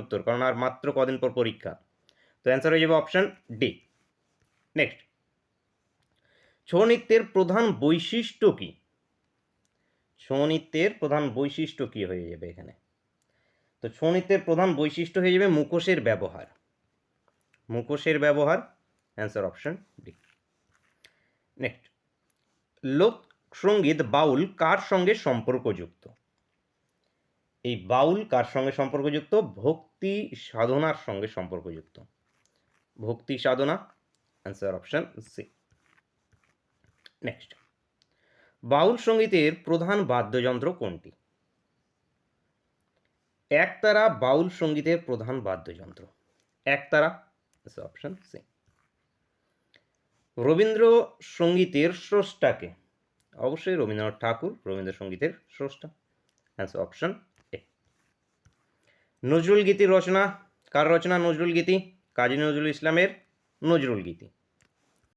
উত্তর, কারণ আর মাত্র কদিন পর পরীক্ষা। তো অ্যান্সার হয়ে যাবে অপশান ডি। নেক্সট, ছৌ নৃত্যের প্রধান বৈশিষ্ট্য কী? ছৌ নৃত্যের প্রধান বৈশিষ্ট্য কী হয়ে যাবে এখানে? তো ছৌ নৃত্যের প্রধান বৈশিষ্ট্য হয়ে যাবে মুখোশের ব্যবহার। মুখোশের ব্যবহার, অ্যান্সার অপশন ডি। নেক্সট, লোকসঙ্গীত বাউল কার সঙ্গে সম্পর্কযুক্ত? এই বাউল কার সঙ্গে সম্পর্কযুক্ত? ভক্তি সাধনার সঙ্গে সম্পর্কযুক্ত। ভক্তি সাধনা, অ্যান্সার অপশন সি। নেক্সট, বাউল সঙ্গীতের প্রধান বাদ্যযন্ত্র কোনটি? একতারা বাউল সঙ্গীতের প্রধান বাদ্যযন্ত্র। একতারা, অপশন সি। রবীন্দ্র সঙ্গীতের স্রষ্টাকে? অবশ্যই রবীন্দ্রনাথ ঠাকুর রবীন্দ্রসঙ্গীতের স্রষ্টা, অ্যান্সার অপশন এ। নজরুল গীতির রচনা কার রচনা? নজরুল গীতি কাজী নজরুল ইসলামের নজরুল গীতি।